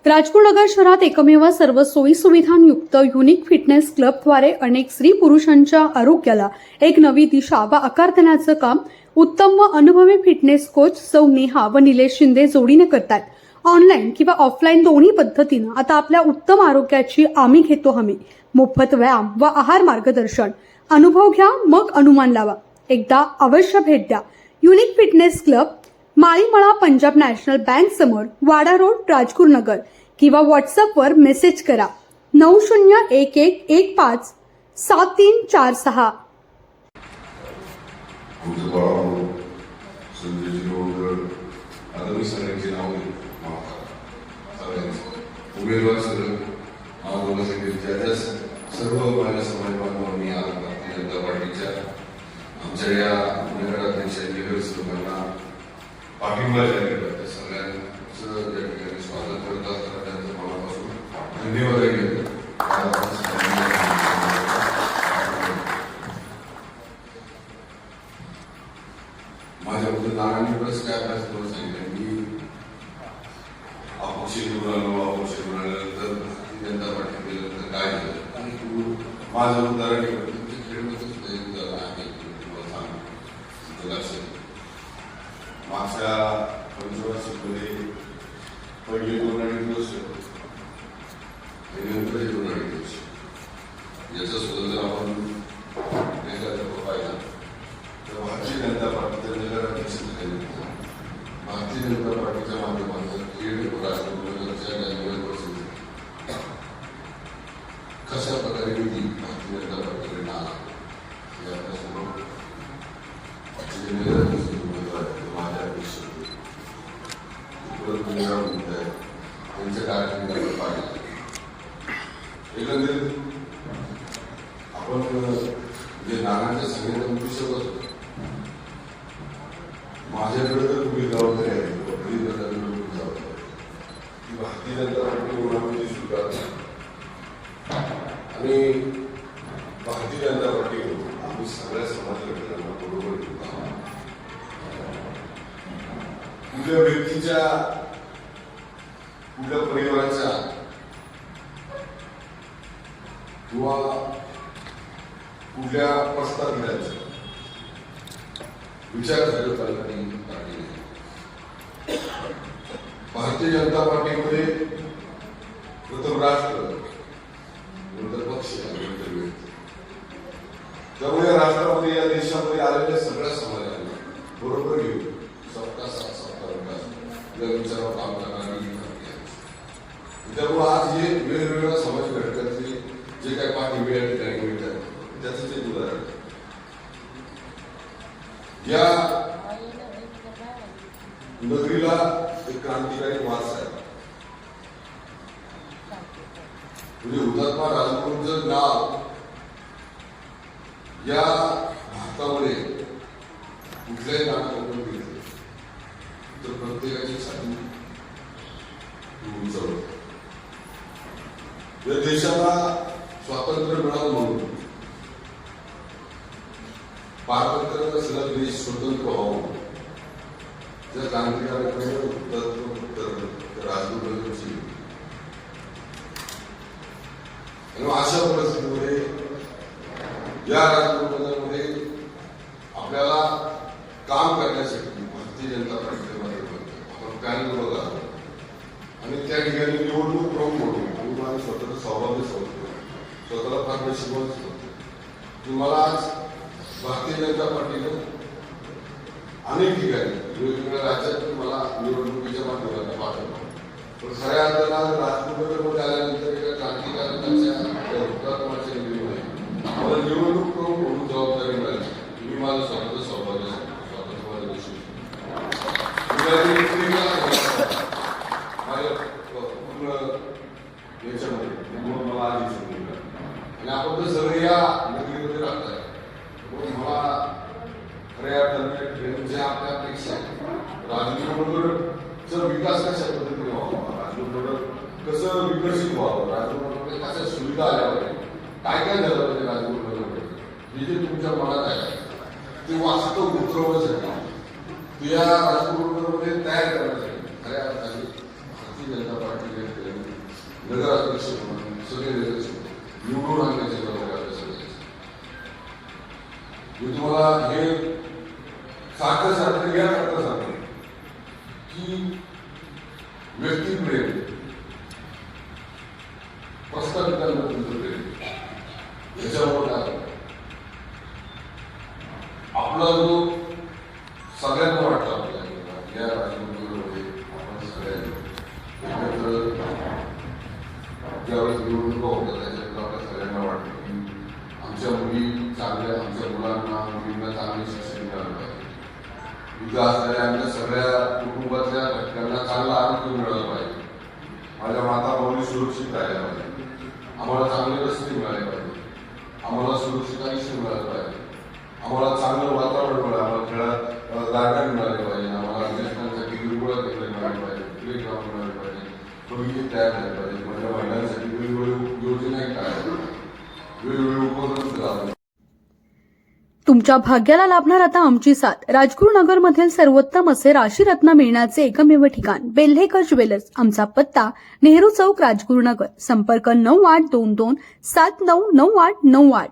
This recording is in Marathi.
राजकोट नगर शहरात एकमेव सर्व सोयी सुविधांयुक्त युनिक फिटनेस क्लबद्वारे अनेक स्त्री पुरुषांच्या आरोग्याला एक नवी दिशा व आकार देण्याचं काम उत्तम व अनुभवी फिटनेस कोच सौ नेहा व निलेश शिंदे जोडीने करतात. ऑनलाईन किंवा ऑफलाईन दोन्ही पद्धतीनं आता आपल्या उत्तम आरोग्याची आम्ही घेतो हमी. मोफत व्यायाम व आहार मार्गदर्शन. अनुभव घ्या मग अनुमान लावा. एकदा अवश्य भेट द्या. Unique fitness club, Malimala, Punjab National Bank समोर, वाडा रोड, राजकोट नगर. किंवा व्हॉट्सअपवर मेसेज करा 9011157346. सर्व माझ्या समाज बांधवांनी आज भारतीय जनता पार्टीच्या आमच्या या नगराध्यक्षांनी लोकांना पाठिंबा जाहीर केला. त्या सगळ्यांचं या ठिकाणी स्वागत करत असताना त्यांचं मनापासून धन्यवाद घेतो. माझ्याबद्दल नानांनी बरंच काय प्रश्न सांगितलं. मी अपक्ष निवडून आल्यानंतर भारतीय जनता पार्टी केल्यानंतर काय झालं आणि तू माझं उदाहरण मागच्या पंचवर्षामध्ये पहिले 2-2.5 वर्ष नंतर 2.5 वर्ष याचा सुद्धा जर आपण पाहिला तर भारतीय जनता पार्टीच्या नगराध्यक्ष भारतीय जनता पार्टीच्या माध्यमातून राजकोटच्या परिस्थिती कशा प्रकारे निधी भारतीय जनता पार्टीकडे आला हे आपल्यासमोर त्यांच्या कार्यक्रमाला पाहिजे. एकंदरीत आपण जे नानांच्या सांगितलं म्हणू शकत माझ्याकडे तर तुम्ही जबाबदारी आहे की भारतीय जनता पार्टी कोणामध्ये स्वीकार आणि भारतीय जनता पार्टी आम्ही सगळ्या समाज घटकांना बरोबर घेतो. कुठल्या व्यक्तीच्या कुठल्या परिवाराच्या किंवा कुठल्या प्रस्तावितांचा विचार करत पार्टी नाही. भारतीय जनता पार्टीमध्ये प्रथम राष्ट्र, नंतर पक्ष, नंतर व्यक्ती. त्यामुळे राष्ट्रामध्ये या देशामध्ये आलेल्या सगळ्या समाजांना बरोबर घेऊन सबका साथ सबका विकास या विचारावर काम करणारी पार्टी आहे. त्यामुळे आज हे वेगवेगळ्या समाज घटकांचे जे काही पाठिंबे या ठिकाणी मिळतात त्याचं ते उदाहरण. या नगरीला एक क्रांतिकारी वारसा आहे. म्हणजे हुतात्मा राजगुरूंचं नाव या भारतामध्ये कुठल्याही नाटकातून घेतलं तर प्रत्येकाची छाती उंचावत. या देशाला स्वातंत्र्य मिळालं म्हणून पारतंत्र्य नसलेला देश स्वतंत्र व्हावं जर क्रांतिकारकांनी राजगुरूंची अशा परिस्थितीमध्ये या राजगुरूमध्ये आपल्याला काम करण्यासाठी भारतीय जनता पार्टीच्या माध्यमातून आपण पॅनल बघा आणि त्या ठिकाणी निवडणूक प्रमुख म्हणून आम्ही माझं स्वतःचा सहभागी होतो. स्वतःला फार शिकवत तुम्हाला आज भारतीय जनता पार्टीनं अनेक ठिकाणी वेगवेगळ्या राज्यातून मला निवडणुकीच्या माध्यमातून पाठवलं. पण खऱ्या अर्थाला राजकोटमध्ये आल्यानंतर एका क्रांतिकारकांच्या हुतात्म्याच्या निधीमुळे मला निवडणूक प्रमुख म्हणून जबाबदारी मिळाली. मी माझं स्वतःचं सहभागी स्वतःचं माझ्या गोष्टी याच्यामध्ये मला आधी शिकवलं आणि आपण तर सगळे या नगरीमध्ये राहत आहे. मला खऱ्या अर्थाने जे आपल्या अपेक्षा राजकोटचा विकास कशा पद्धतीने व्हावा, राजकोट कसं विकसित व्हावं, राजकोटमध्ये कशा सुविधा आल्या पाहिजे, काय काय झालं पाहिजे राजकोटमध्ये, हे जे तुमच्या मनात आहे ते वास्तव उतरवण्यासाठी या राजकोटमध्ये तयार करण्यासाठी खऱ्या अर्थाने भारतीय जनता पार्टीने नगराध्यक्ष म्हणून सगळे नगरसेवक निवडून आणण्याची जबाबदारी आपल्या सगळ्यांची. मी तुम्हाला हे सारखं याकरता सांगतो की व्यक्तिप्रेम प्रस्तावितांना तुमचं प्रेम याच्यावर काय आपला जो सगळ्यांना वाटतं आपल्याला या राजकारणामध्ये आपण सगळ्यांनी एकत्र ज्यावेळेस निवडणुका होतात त्याच्यात आपल्या सगळ्यांना वाटतं की आमच्या मुली चांगल्या आमच्या मुलींना चांगले शिक्षण मिळालं पाहिजे. इथं असणाऱ्या आमच्या सगळ्या कुटुंबातल्या घटकांना चांगलं आरोग्य मिळालं पाहिजे. माझ्या माता मुली सुरक्षित राहायला पाहिजे. आम्हाला चांगले रस्ते मिळाले पाहिजे. आम्हाला सुरक्षित आयुष्य मिळालं पाहिजे. आम्हाला चांगलं वातावरण मिळालं. आम्हाला खेळात जागा मिळाली पाहिजे. आम्हाला ज्येष्ठांसाठी हिरवळ केंद्र मिळाले पाहिजे. प्ले ग्राउंड मिळाले पाहिजे. बगीचे तयार झाले पाहिजे. माझ्या महिलांसाठी वेगवेगळ्या योजना काय वेगवेगळे उपक्रम राबवले. तुमच्या भाग्याला लाभणार आता आमची साथ. राजगुरुनगरमधील सर्वोत्तम असे राशीरत्न मिळण्याचे एकमेव ठिकाण बेल्हेकर ज्वेलर्स. आमचा पत्ता नेहरू चौक, राजगुरुनगर. संपर्क 9822 799898.